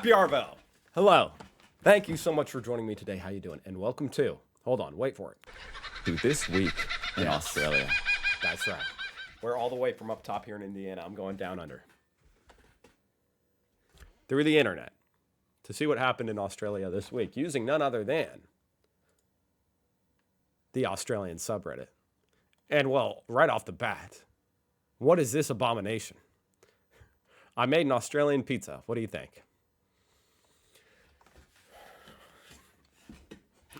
Happy Arvo. Hello. Thank you so much for joining me today. How you doing? And welcome to, hold on, wait for it. Dude, this week in Australia. That's right. We're all the way from up top here in Indiana. I'm going down under. Through the internet to see what happened in Australia this week using none other than the Australian subreddit. And well, right off the bat, what is this abomination? I made an Australian pizza. What do you think?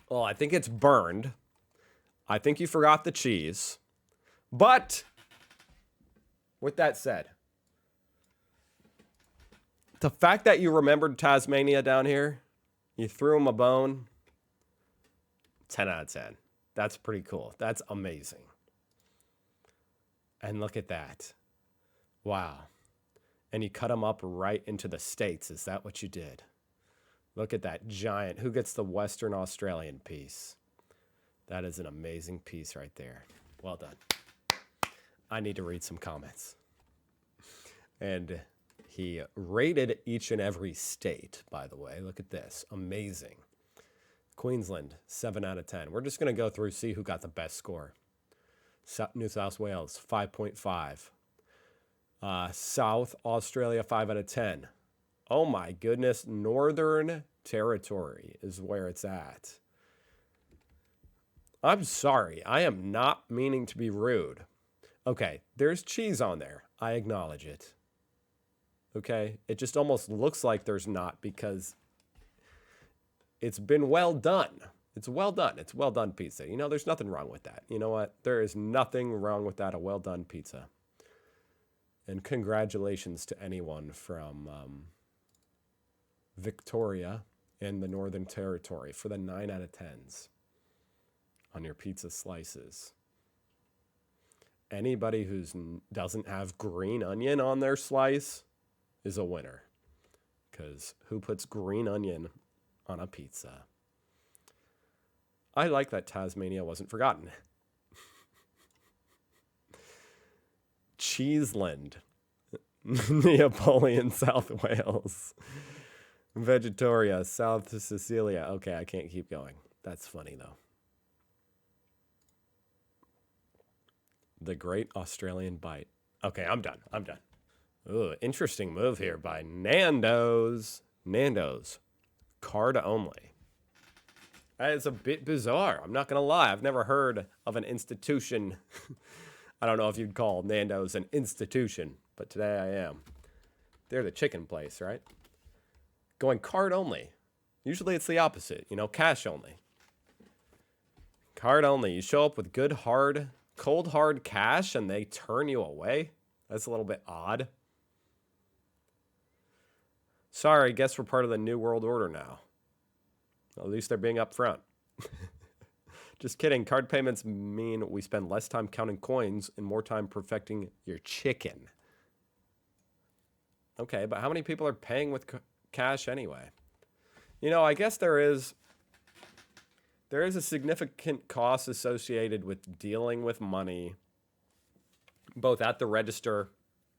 Well, I think it's burned. I think you forgot the cheese. But with that said, the fact that you remembered Tasmania down here, you threw him a bone, 10 out of 10. That's pretty cool. That's amazing. And look at that. Wow. And you cut them up right into the States. Is that what you did? Look at that giant. Who gets the Western Australian piece? That is an amazing piece right there. Well done. I need to read some comments. And he rated each and every state, by the way. Look at this. Amazing. Queensland, 7 out of 10. We're just going to go through, see who got the best score. New South Wales, 5.5. South Australia, 5 out of 10. Oh my goodness, Northern Territory is where it's at. I'm sorry, I am not meaning to be rude. Okay, there's cheese on there. I acknowledge it. Okay, it just almost looks like there's not because it's been well done. It's well done. It's well done pizza. You know, there's nothing wrong with that. You know what? There is nothing wrong with that. A well done pizza. And congratulations to anyone from Victoria and the Northern Territory for the 9 out of 10s on your pizza slices. Anybody who doesn't have green onion on their slice is a winner. Because who puts green onion on a pizza? I like that Tasmania wasn't forgotten. Cheeseland. Neapolitan, South Wales. Vegetoria, South Sicilia. Okay, I can't keep going. That's funny, though. The Great Australian Bite. Okay, I'm done. Ooh, interesting move here by Nandos. Nandos. Card only. That is a bit bizarre. I'm not going to lie. I've never heard of an institution. I don't know if you'd call Nandos an institution, but today I am. They're the chicken place, right? Going card only. Usually it's the opposite, you know, cash only. Card only. You show up with good, hard, cold, hard cash and they turn you away. That's a little bit odd. Sorry, guess we're part of the New World Order now. At least they're being upfront. Just kidding. Card payments mean we spend less time counting coins and more time perfecting your chicken. Okay, but how many people are paying with cash anyway? You know, I guess there is a significant cost associated with dealing with money, both at the register,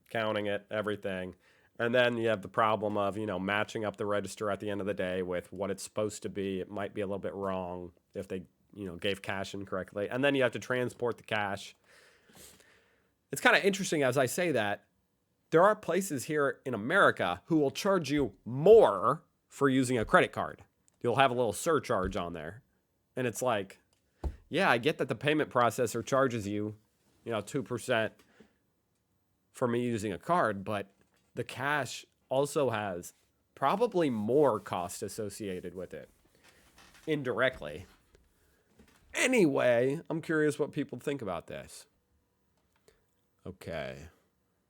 counting it, everything. And then you have the problem of, you know, matching up the register at the end of the day with what it's supposed to be. It might be a little bit wrong if they, you know, gave cash incorrectly. And then you have to transport the cash. It's kind of interesting as I say that. There are places here in America who will charge you more for using a credit card. You'll have a little surcharge on there. And it's like, yeah, I get that the payment processor charges you, 2% for me using a card, but the cash also has probably more cost associated with it indirectly. Anyway, I'm curious what people think about this. Okay.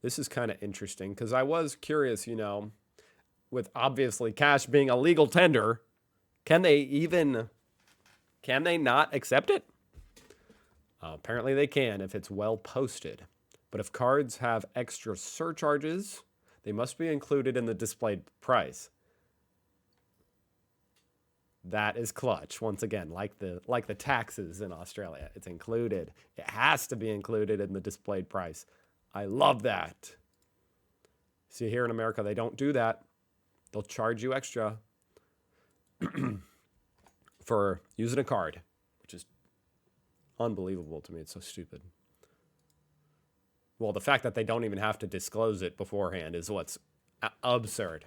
This is kind of interesting because I was curious, with obviously cash being a legal tender, can they not accept it? Apparently they can if it's well posted. But if cards have extra surcharges, they must be included in the displayed price. That is clutch. Once again, like the taxes in Australia, it's included. It has to be included in the displayed price. I love that. See, here in America, they don't do that. They'll charge you extra for using a card, which is unbelievable to me. It's so stupid. Well, the fact that they don't even have to disclose it beforehand is what's absurd.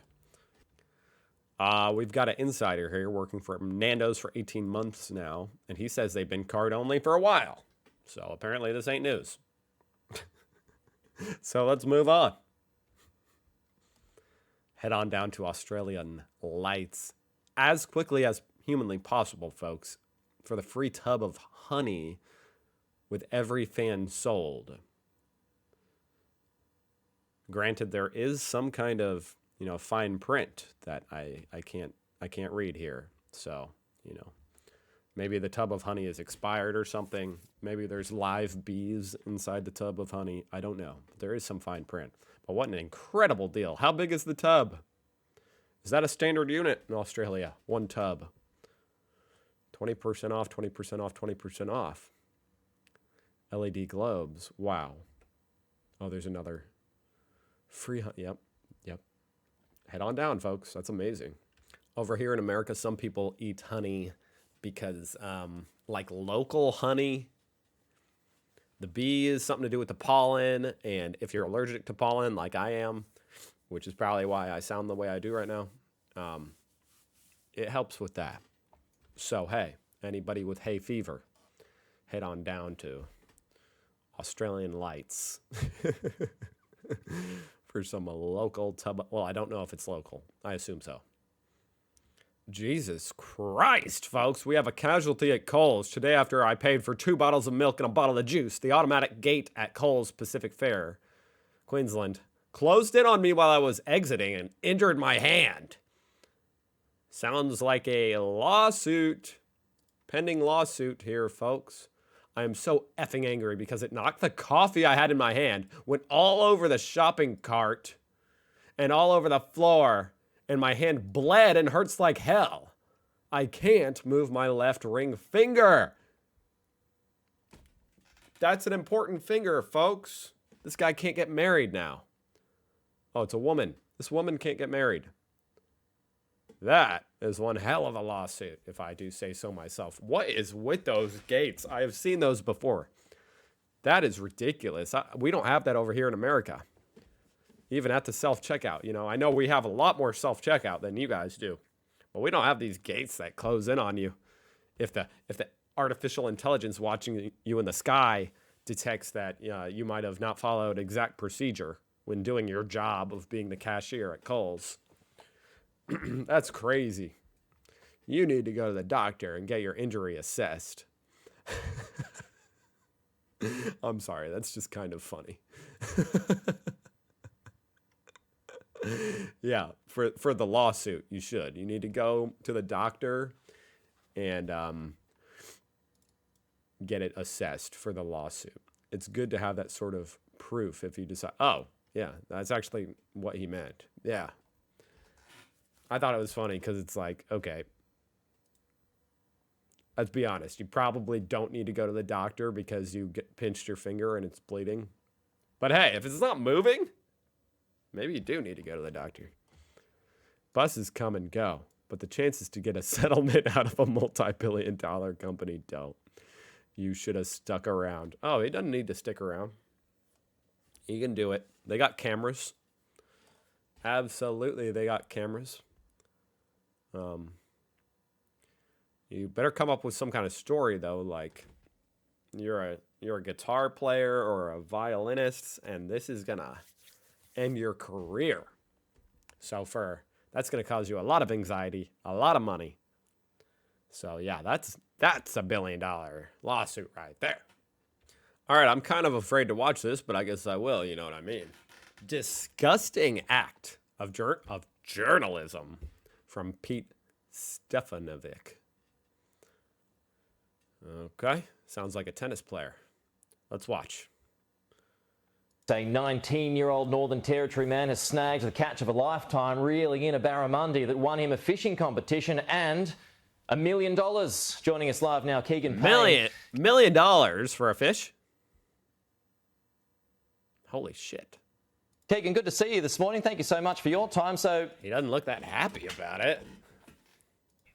We've got an insider here working for Nandos for 18 months now, and he says they've been card only for a while. So apparently this ain't news. So let's move on. Head on down to Australian Lights as quickly as humanly possible, folks, for the free tub of honey with every fan sold. Granted, there is some kind of, fine print that I can't read here. So, maybe the tub of honey is expired or something. Maybe there's live bees inside the tub of honey. I don't know. There is some fine print. But what an incredible deal. How big is the tub? Is that a standard unit in Australia? One tub. 20% off, 20% off, 20% off. LED globes. Wow. Oh, there's another. Free honey. Yep. Head on down, folks. That's amazing. Over here in America, some people eat honey because, like local honey, the bee is something to do with the pollen. And if you're allergic to pollen, like I am, which is probably why I sound the way I do right now, it helps with that. So, hey, anybody with hay fever, head on down to Australian Lights. For some local tub. Well, I don't know if it's local. I assume so. Jesus Christ, folks. We have a casualty at Coles today after I paid for 2 bottles of milk and a bottle of juice. The automatic gate at Coles Pacific Fair, Queensland, closed in on me while I was exiting and injured my hand. Sounds like a lawsuit. Pending lawsuit here, folks. I am so effing angry because it knocked the coffee I had in my hand, went all over the shopping cart, and all over the floor, and my hand bled and hurts like hell. I can't move my left ring finger. That's an important finger, folks. This guy can't get married now. Oh, it's a woman. This woman can't get married. That is one hell of a lawsuit, if I do say so myself. What is with those gates? I have seen those before. That is ridiculous. We don't have that over here in America. Even at the self-checkout. I know we have a lot more self-checkout than you guys do. But we don't have these gates that close in on you. If the artificial intelligence watching you in the sky detects that you might have not followed exact procedure when doing your job of being the cashier at Kohl's. That's crazy. You need to go to the doctor and get your injury assessed. I'm sorry, that's just kind of funny. Yeah, for the lawsuit, you should. You need to go to the doctor and get it assessed for the lawsuit. It's good to have that sort of proof if you decide, oh, yeah, that's actually what he meant. Yeah. I thought it was funny because it's like, okay, let's be honest. You probably don't need to go to the doctor because you pinched your finger and it's bleeding. But hey, if it's not moving, maybe you do need to go to the doctor. Buses come and go, but the chances to get a settlement out of a multi-billion-dollar company don't. You should have stuck around. Oh, he doesn't need to stick around. He can do it. They got cameras. Absolutely, they got cameras. You better come up with some kind of story though, like you're a guitar player or a violinist, and this is gonna end your career. So that's gonna cause you a lot of anxiety, a lot of money. So yeah, that's a $1 billion lawsuit right there. All right, I'm kind of afraid to watch this, but I guess I will. You know what I mean? Disgusting act of journalism from Pete Stefanovic. Okay, sounds like a tennis player. Let's watch. A 19-year-old Northern Territory man has snagged the catch of a lifetime, reeling in a barramundi that won him a fishing competition and $1 million. Joining us live now, Keegan. $1 million for a fish? Holy shit. Keegan, good to see you this morning. Thank you so much for your time. So He doesn't look that happy about it.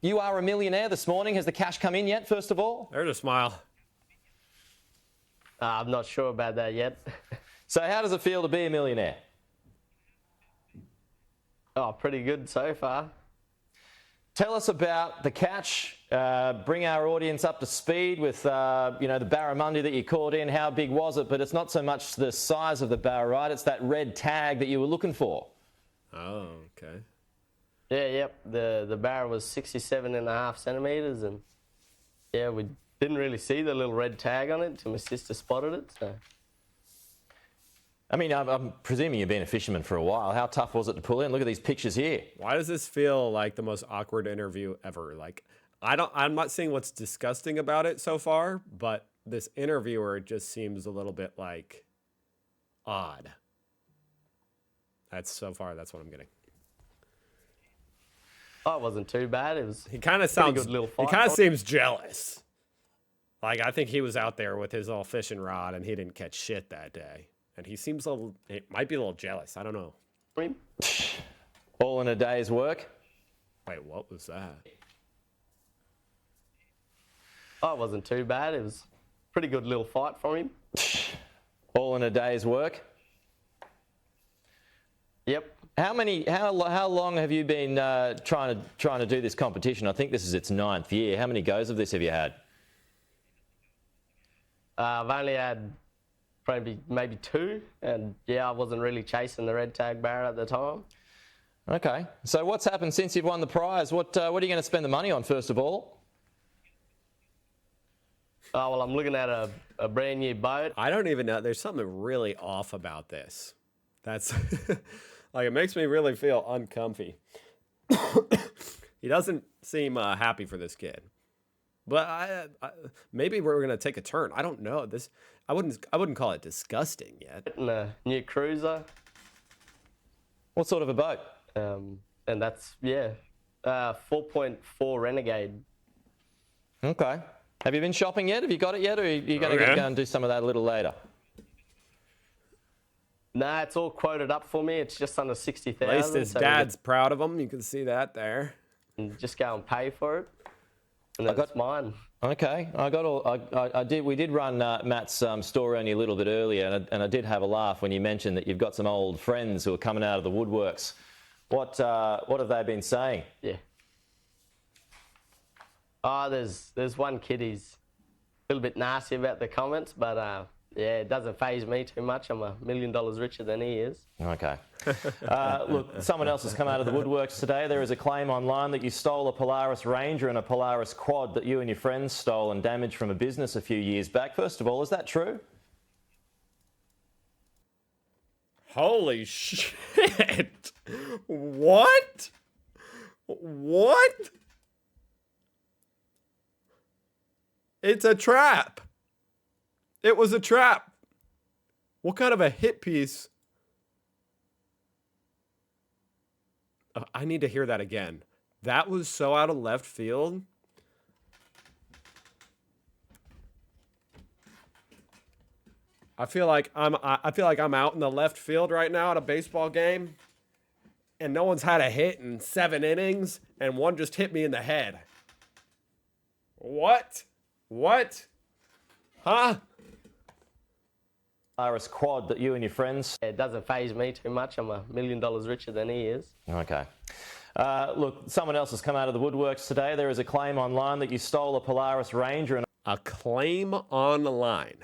you are a millionaire this morning. Has the cash come in yet, first of all? There's a smile. I'm not sure about that yet. So how does it feel to be a millionaire? Oh, pretty good so far. Tell us about the catch. Bring our audience up to speed with, the barramundi that you caught in. How big was it? But it's not so much the size of the barra, right? It's that red tag that you were looking for. Oh, okay. Yeah, yep. The barra was 67.5 centimetres, and yeah, we didn't really see the little red tag on it until my sister spotted it. So I mean, I'm presuming you've been a fisherman for a while. How tough was it to pull in? Look at these pictures here. Why does this feel like the most awkward interview ever? Like, I'm not seeing what's disgusting about it so far, but this interviewer just seems a little bit like odd. That's what I'm getting. oh, it wasn't too bad. It was. He kind of Pretty sounds. good little He fight. kind of seems jealous. Like, I think he was out there with his little fishing rod and he didn't catch shit that day. And he seems he might be a little jealous. I don't know. All in a day's work. Wait, what was that? Oh, it wasn't too bad. It was a pretty good little fight from him. All in a day's work. Yep. How long have you been trying to do this competition? I think this is its 9th year. How many goes of this have you had? I've only had maybe 2, and yeah, I wasn't really chasing the red tag barra at the time. Okay. So what's happened since you've won the prize? What are you going to spend the money on, first of all? Oh, well, I'm looking at a brand new boat. I don't even know. There's something really off about this. That's like, it makes me really feel uncomfy. He doesn't seem happy for this kid. But I maybe we're gonna take a turn. I don't know. I wouldn't call it disgusting yet. And a new cruiser, What sort of a boat? and that's 4.4 Renegade. Okay. Have you been shopping yet? Have you got it yet, or are you going to Okay. go and do some of that a little later? Nah, it's all quoted up for me. It's just under 60,000. At least his so dad's proud of him. You can see that there. we can just go and pay for it, and then it's mine. Okay, we did run Matt's story on you a little bit earlier, and I did have a laugh when you mentioned that you've got some old friends who are coming out of the woodworks. What have they been saying? Yeah. Oh, there's one kid. He's a little bit nasty about the comments, but yeah, it doesn't faze me too much. I'm $1 million richer than he is. Okay. Look, someone else has come out of the woodworks today. There is a claim online that you stole a Polaris Ranger and a Polaris Quad that you and your friends stole and damaged from a business a few years back. First of all, is that true? Holy shit! What? What? It's a trap. It was a trap. What kind of a hit piece? I need to hear that again. That was so out of left field. I feel like I'm out in the left field right now at a baseball game, and no one's had a hit in 7 innings, and one just hit me in the head. What? What? Huh? Polaris Quad that you and your friends. It doesn't faze me too much. I'm $1 million richer than he is. Okay. Look, someone else has come out of the woodworks today. There is a claim online that you stole a Polaris Ranger and A claim online.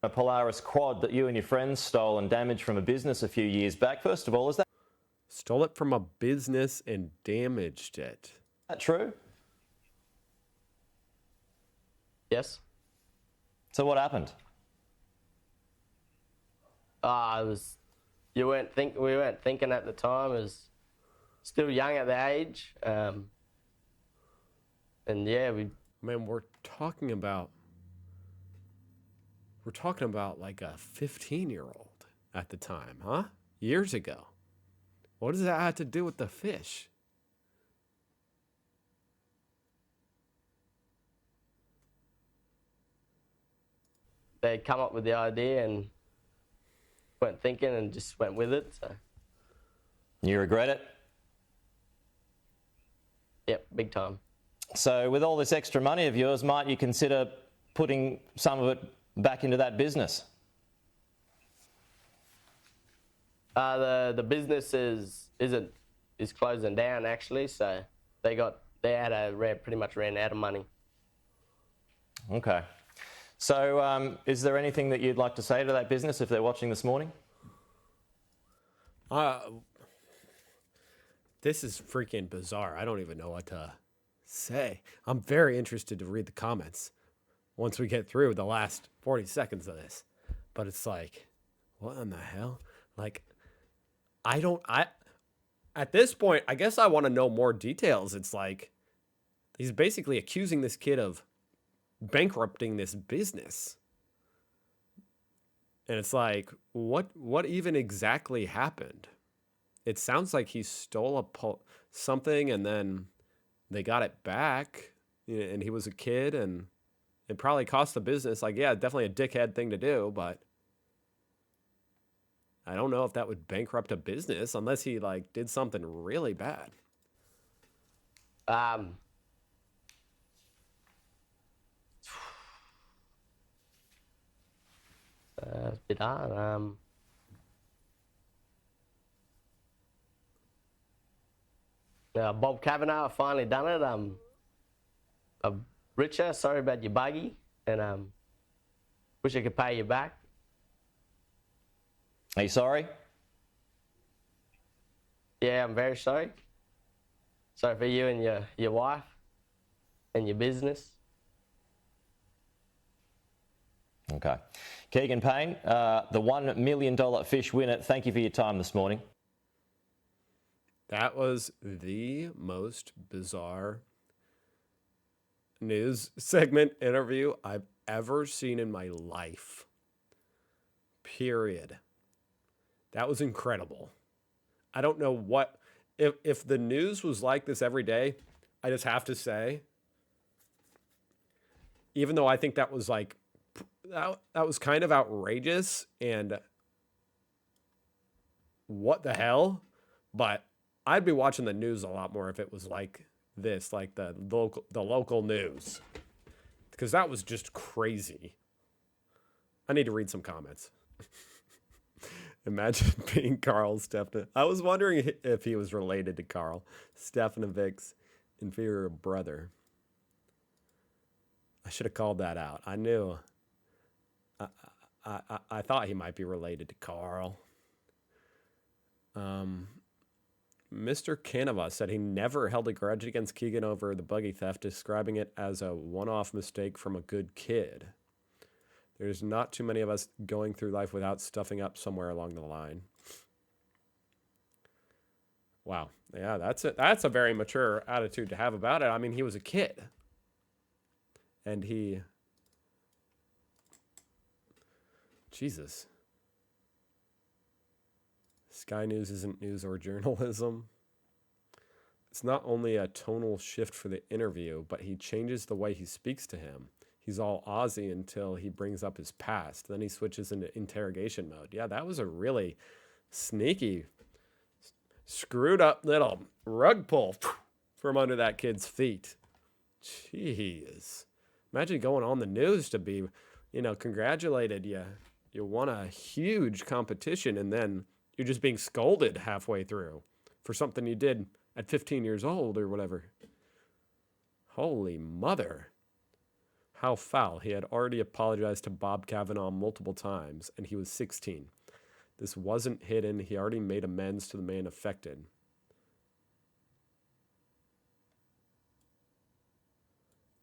a Polaris Quad that you and your friends stole and damaged from a business a few years back. First of all, is that Stole it from a business and damaged it. true? Yes. So what happened? We weren't thinking at the time. I was still young at the age, and yeah, Man, we're talking about like a 15-year-old at the time, huh? Years ago. What does that have to do with the fish? they'd come up with the idea, and weren't thinking and just went with it. So, You regret it? yep, big time. So with all this extra money of yours, might you consider putting some of it back into that business? The business is closing down actually, so pretty much ran out of money. Okay. So is there anything that you'd like to say to that business if they're watching this morning? This is freaking bizarre. I don't even know what to say. I'm very interested to read the comments once we get through the last 40 seconds of this. But it's like, what in the hell? Like, at this point, I guess I want to know more details. It's like, he's basically accusing this kid of bankrupting this business. And it's like, what even exactly happened? It sounds like he stole something and then they got it back, and he was a kid, and it probably cost the business. Like, yeah, definitely a dickhead thing to do, but I don't know if that would bankrupt a business unless he like did something really bad. It's a bit hard. Bob Kavanagh finally done it. Richard, sorry about your buggy, and wish I could pay you back. Are you sorry? Yeah, I'm very sorry. Sorry for you and your wife and your business. Okay. Keegan Payne, the $1 million fish winner, thank you for your time this morning. That was the most bizarre news segment interview I've ever seen in my life. Period. That was incredible. I don't know what, if the news was like this every day, I just have to say, even though I think that was like, that was kind of outrageous and what the hell, but I'd be watching the news a lot more if it was like this, like the local news, because that was just crazy. I need to read some comments. Imagine being Carl Stephan. I was wondering if he was related to Carl Stefanovic's inferior brother. I should have called that out. I knew. I thought he might be related to Carl. Mr. Canova said he never held a grudge against Keegan over the buggy theft, describing it as a one-off mistake from a good kid. There's not too many of us going through life without stuffing up somewhere along the line. Wow. Yeah, that's a very mature attitude to have about it. I mean, he was a kid. And Jesus. Sky News isn't news or journalism. It's not only a tonal shift for the interview, but he changes the way he speaks to him. He's all Aussie until he brings up his past. Then he switches into interrogation mode. Yeah, that was a really sneaky, screwed up little rug pull from under that kid's feet. Jeez. Imagine going on the news to be, congratulated. You won a huge competition and then you're just being scolded halfway through for something you did at 15 years old or whatever. Holy mother. How foul. He had already apologized to Bob Kavanagh multiple times, and he was 16. This wasn't hidden. He already made amends to the man affected.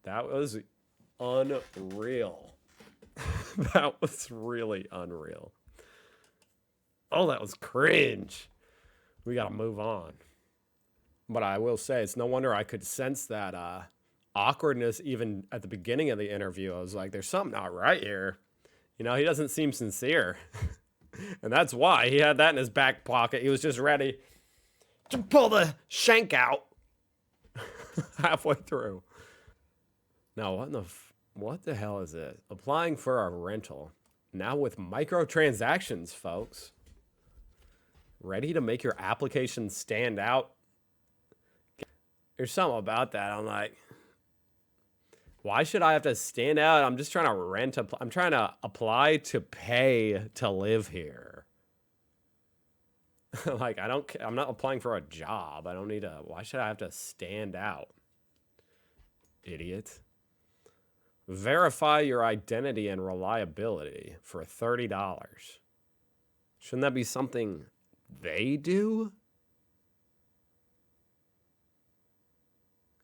That was unreal. That was really unreal. Oh, that was cringe. We got to move on. But I will say, it's no wonder I could sense that awkwardness even at the beginning of the interview. I was like, there's something not right here. He doesn't seem sincere. And that's why he had that in his back pocket. He was just ready to pull the shank out halfway through. Now, what the hell is it? Applying for a rental. Now with microtransactions, folks. Ready to make your application stand out? There's something about that. I'm like, why should I have to stand out? I'm just trying to rent. I'm trying to apply to pay to live here. Like, I'm not applying for a job. I don't need to. Why should I have to stand out? Idiot. Verify your identity and reliability for $30. Shouldn't that be something they do?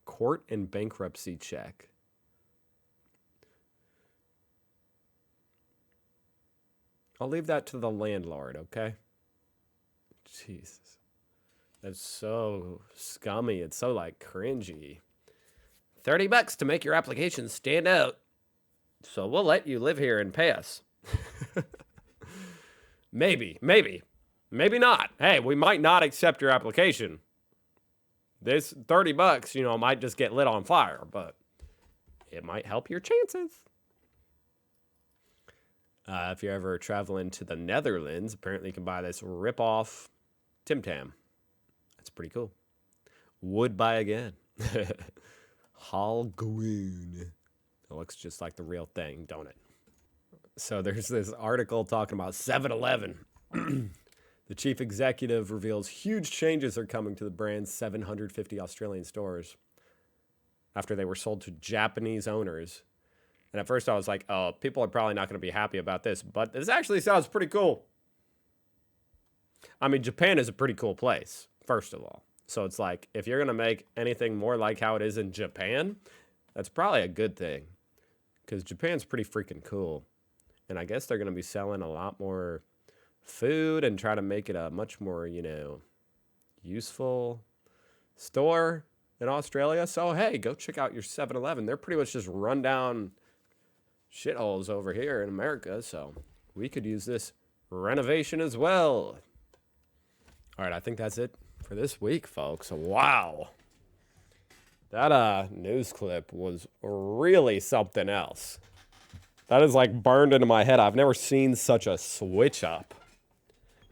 Court and bankruptcy check. I'll leave that to the landlord, okay? Jesus. That's so scummy. It's so, like, cringy. $30 to make your application stand out. So we'll let you live here and pay us. Maybe not. Hey, we might not accept your application. This $30, you know, might just get lit on fire, but it might help your chances. If you're ever traveling to the Netherlands, apparently you can buy this rip-off Tim Tam. That's pretty cool. Would buy again. Halgoon. It looks just like the real thing, don't it? So there's this article talking about 7-Eleven. The chief executive reveals huge changes are coming to the brand's 750 Australian stores after they were sold to Japanese owners. And at first I was like, oh, people are probably not going to be happy about this, but this actually sounds pretty cool. I mean, Japan is a pretty cool place, first of all. So it's like, if you're going to make anything more like how it is in Japan, that's probably a good thing. Because Japan's pretty freaking cool. And I guess they're going to be selling a lot more food and try to make it a much more, you know, useful store in Australia. So, hey, go check out your 7-Eleven. They're pretty much just rundown shitholes over here in America. So we could use this renovation as well. All right, I think that's it for this week, folks. Wow. That news clip was really something else. That is like burned into my head. I've never seen such a switch up.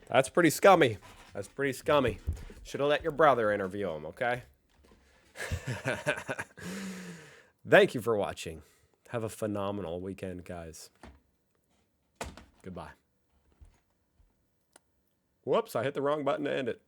That's pretty scummy. That's pretty scummy. Should have let your brother interview him, okay? Thank you for watching. Have a phenomenal weekend, guys. Goodbye. Whoops, I hit the wrong button to end it.